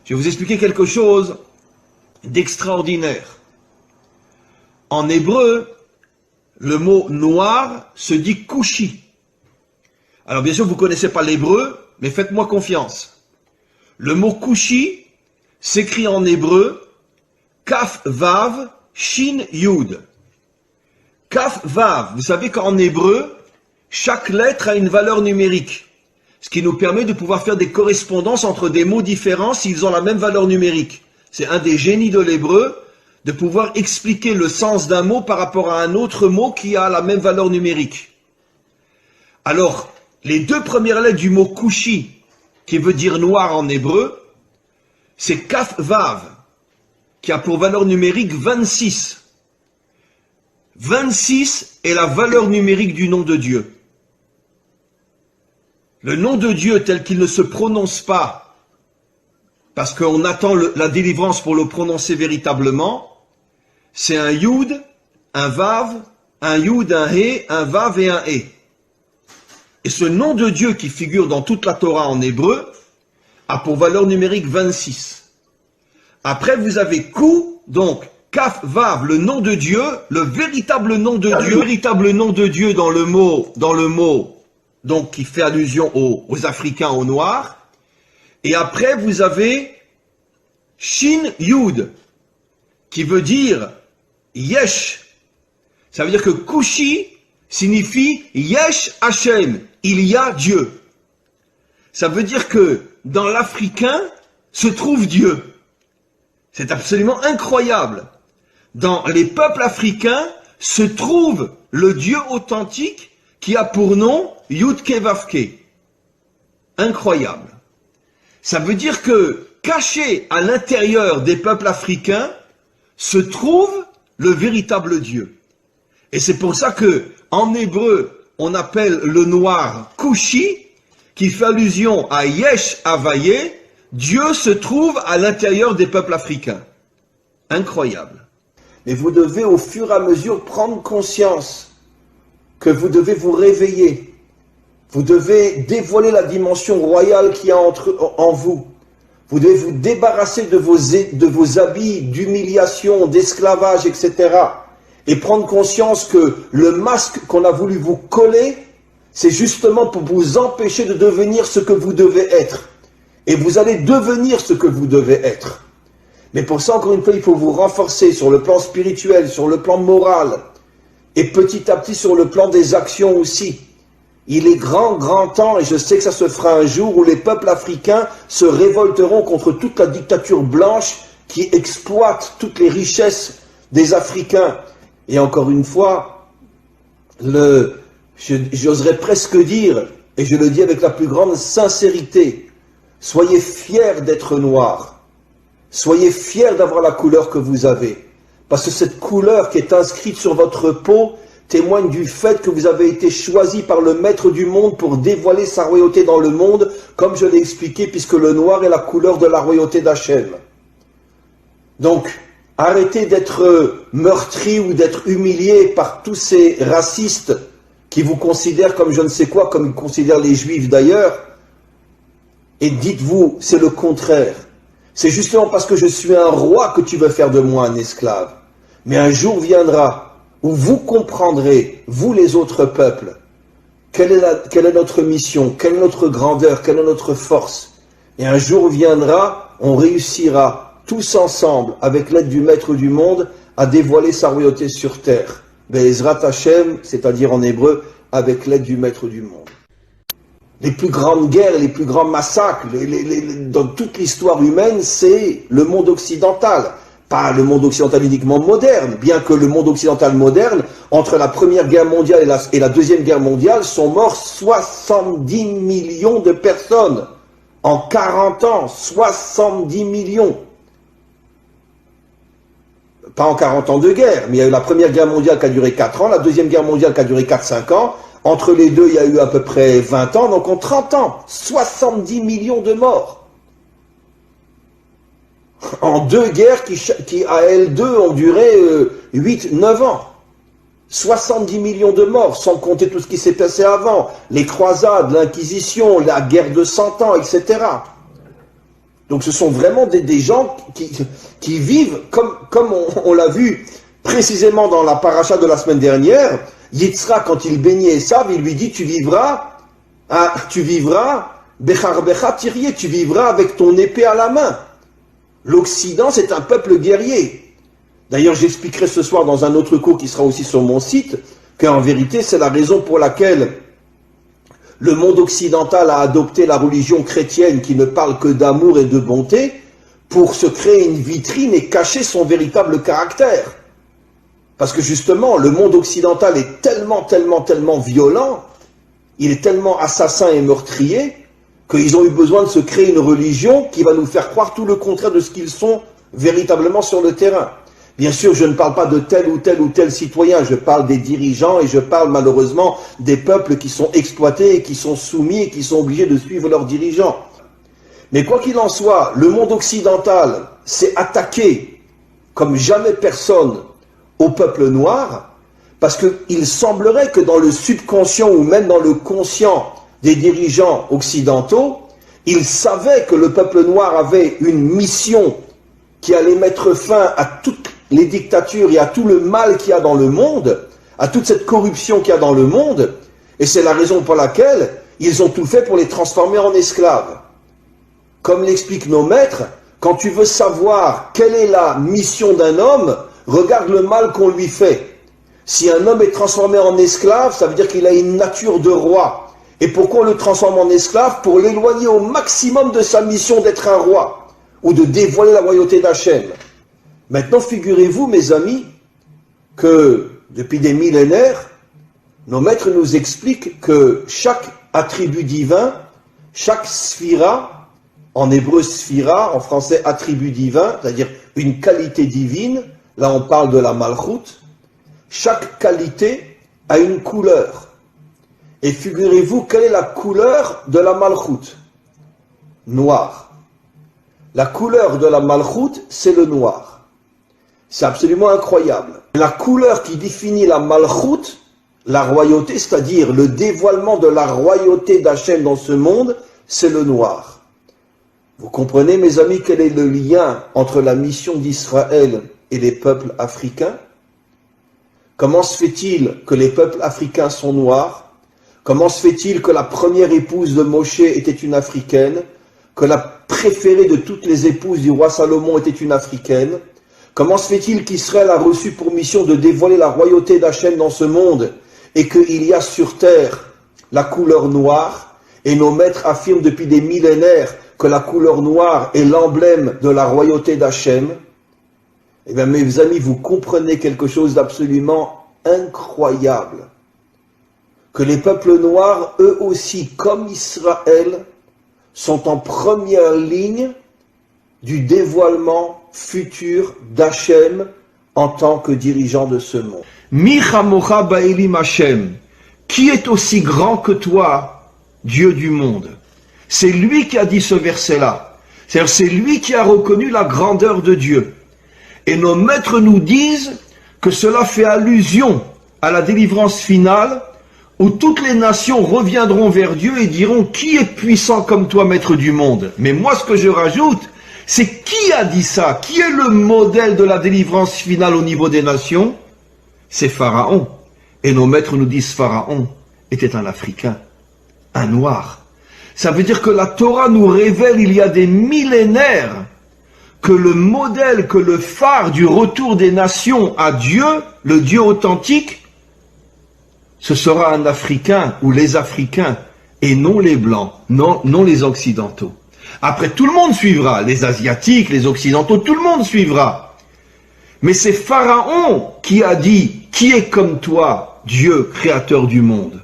Je vais vous expliquer quelque chose d'extraordinaire. En hébreu, le mot noir se dit kushi. Alors bien sûr, vous ne connaissez pas l'hébreu, mais faites-moi confiance. Le mot kushi s'écrit en hébreu Kaf Vav Shin Yud. Kaf Vav, vous savez qu'en hébreu, chaque lettre a une valeur numérique, ce qui nous permet de pouvoir faire des correspondances entre des mots différents s'ils ont la même valeur numérique. C'est un des génies de l'hébreu, de pouvoir expliquer le sens d'un mot par rapport à un autre mot qui a la même valeur numérique. Alors, les deux premières lettres du mot kushi, qui veut dire noir en hébreu, c'est Kaf Vav, qui a pour valeur numérique 26. 26 est la valeur numérique du nom de Dieu. Le nom de Dieu tel qu'il ne se prononce pas, parce qu'on attend la délivrance pour le prononcer véritablement, c'est un Yud, un Vav, un Yud, un He, un Vav et un He. Et ce nom de Dieu qui figure dans toute la Torah en hébreu a pour valeur numérique 26. Après, vous avez Kou, donc Kaf Vav, le nom de Dieu, le véritable nom de Dieu, le véritable nom de Dieu dans le mot, donc qui fait allusion aux Africains, aux Noirs. Et après, vous avez Shin Yud, qui veut dire Yesh. Ça veut dire que Kushi signifie Yesh Hashem, il y a Dieu. Ça veut dire que dans l'Africain se trouve Dieu. C'est absolument incroyable. Dans les peuples africains se trouve le Dieu authentique qui a pour nom Yudke Vavke. Incroyable. Ça veut dire que caché à l'intérieur des peuples africains se trouve le véritable Dieu. Et c'est pour ça que en hébreu on appelle le noir Kushi, qui fait allusion à Yesh Havaye. Dieu se trouve à l'intérieur des peuples africains. Incroyable. Mais vous devez au fur et à mesure prendre conscience que vous devez vous réveiller. Vous devez dévoiler la dimension royale qu'il y a en vous. Vous devez vous débarrasser de vos habits d'humiliation, d'esclavage, etc. Et prendre conscience que le masque qu'on a voulu vous coller, c'est justement pour vous empêcher de devenir ce que vous devez être. Et vous allez devenir ce que vous devez être. Mais pour ça, encore une fois, il faut vous renforcer sur le plan spirituel, sur le plan moral, et petit à petit sur le plan des actions aussi. Il est grand temps, et je sais que ça se fera un jour, où les peuples africains se révolteront contre toute la dictature blanche qui exploite toutes les richesses des Africains. Et encore une fois, j'oserais presque dire, et je le dis avec la plus grande sincérité, soyez fiers d'être noirs. Soyez fiers d'avoir la couleur que vous avez. Parce que cette couleur qui est inscrite sur votre peau témoigne du fait que vous avez été choisi par le maître du monde pour dévoiler sa royauté dans le monde, comme je l'ai expliqué, puisque le noir est la couleur de la royauté d'Hachem. Donc, arrêtez d'être meurtri ou d'être humilié par tous ces racistes qui vous considèrent comme je ne sais quoi, comme ils considèrent les juifs d'ailleurs. Et dites-vous, c'est le contraire. C'est justement parce que je suis un roi que tu veux faire de moi un esclave. Mais un jour viendra où vous comprendrez, vous les autres peuples, quelle est notre mission, quelle est notre grandeur, quelle est notre force. Et un jour viendra, on réussira tous ensemble, avec l'aide du Maître du monde, à dévoiler sa royauté sur terre. Be'ezrat Hashem, c'est-à-dire en hébreu, avec l'aide du Maître du monde. Les plus grandes guerres, les plus grands massacres, dans toute l'histoire humaine, c'est le monde occidental. Pas le monde occidental uniquement moderne, bien que le monde occidental moderne, entre la Première Guerre mondiale et la Deuxième Guerre mondiale, sont morts 70 millions de personnes. En 40 ans, 70 millions. Pas en 40 ans de guerre, mais il y a eu la Première Guerre mondiale qui a duré 4 ans, la Deuxième Guerre mondiale qui a duré 4-5 ans. Entre les deux, il y a eu à peu près 20 ans, donc en 30 ans, 70 millions de morts. En deux guerres qui à elles deux, ont duré 8-9 ans. 70 millions de morts, sans compter tout ce qui s'est passé avant. Les croisades, l'Inquisition, la guerre de 100 ans, etc. Donc ce sont vraiment des gens qui vivent, comme on l'a vu précisément dans la paracha de la semaine dernière. Yitzhak, quand il baignait Esav, il lui dit, tu vivras, Becharbecha Tirié, tu vivras avec ton épée à la main. L'Occident, c'est un peuple guerrier. D'ailleurs, j'expliquerai ce soir dans un autre cours qui sera aussi sur mon site, qu'en vérité, c'est la raison pour laquelle le monde occidental a adopté la religion chrétienne qui ne parle que d'amour et de bonté pour se créer une vitrine et cacher son véritable caractère. Parce que justement, le monde occidental est tellement violent, il est tellement assassin et meurtrier, qu'ils ont eu besoin de se créer une religion qui va nous faire croire tout le contraire de ce qu'ils sont véritablement sur le terrain. Bien sûr, je ne parle pas de tel ou tel citoyen, je parle des dirigeants et je parle malheureusement des peuples qui sont exploités et qui sont soumis et qui sont obligés de suivre leurs dirigeants. Mais quoi qu'il en soit, le monde occidental s'est attaqué comme jamais personne au peuple noir, parce qu'il semblerait que dans le subconscient ou même dans le conscient des dirigeants occidentaux, ils savaient que le peuple noir avait une mission qui allait mettre fin à toutes les dictatures et à tout le mal qu'il y a dans le monde, à toute cette corruption qu'il y a dans le monde, et c'est la raison pour laquelle ils ont tout fait pour les transformer en esclaves. Comme l'expliquent nos maîtres, quand tu veux savoir quelle est la mission d'un homme, regarde le mal qu'on lui fait. Si un homme est transformé en esclave, ça veut dire qu'il a une nature de roi. Et pourquoi on le transforme en esclave? Pour l'éloigner au maximum de sa mission d'être un roi, ou de dévoiler la royauté d'Hachem. Maintenant, figurez-vous, mes amis, que depuis des millénaires, nos maîtres nous expliquent que chaque attribut divin, chaque sphira, en hébreu sphira, en français attribut divin, c'est-à-dire une qualité divine, là on parle de la malchoute, chaque qualité a une couleur. Et figurez-vous, quelle est la couleur de la malchoute? Noir. La couleur de la malchoute, c'est le noir. C'est absolument incroyable. La couleur qui définit la malchoute, la royauté, c'est-à-dire le dévoilement de la royauté d'Hachem dans ce monde, c'est le noir. Vous comprenez, mes amis, quel est le lien entre la mission d'Israël et les peuples africains? Comment se fait-il que les peuples africains sont noirs? Comment se fait-il que la première épouse de Moshe était une africaine? Que la préférée de toutes les épouses du roi Salomon était une africaine? Comment se fait-il qu'Israël a reçu pour mission de dévoiler la royauté d'Hachem dans ce monde et qu'il y a sur terre la couleur noire? Et nos maîtres affirment depuis des millénaires que la couleur noire est l'emblème de la royauté d'Hachem. Eh bien, mes amis, vous comprenez quelque chose d'absolument incroyable. Que les peuples noirs, eux aussi, comme Israël, sont en première ligne du dévoilement futur d'Hachem en tant que dirigeant de ce monde. Mi chamocha ba'elim Hachem, qui est aussi grand que toi, Dieu du monde? C'est lui qui a dit ce verset-là. C'est-à-dire, c'est lui qui a reconnu la grandeur de Dieu. Et nos maîtres nous disent que cela fait allusion à la délivrance finale, où toutes les nations reviendront vers Dieu et diront « Qui est puissant comme toi, maître du monde ?» Mais moi, ce que je rajoute, c'est qui a dit ça? Qui est le modèle de la délivrance finale au niveau des nations? C'est Pharaon. Et nos maîtres nous disent Pharaon était un Africain, un Noir. Ça veut dire que la Torah nous révèle il y a des millénaires que le modèle, que le phare du retour des nations à Dieu, le Dieu authentique, ce sera un Africain ou les Africains et non les Blancs, non les Occidentaux. Après, tout le monde suivra, les Asiatiques, les Occidentaux, tout le monde suivra. Mais c'est Pharaon qui a dit « Qui est comme toi, Dieu, créateur du monde ?»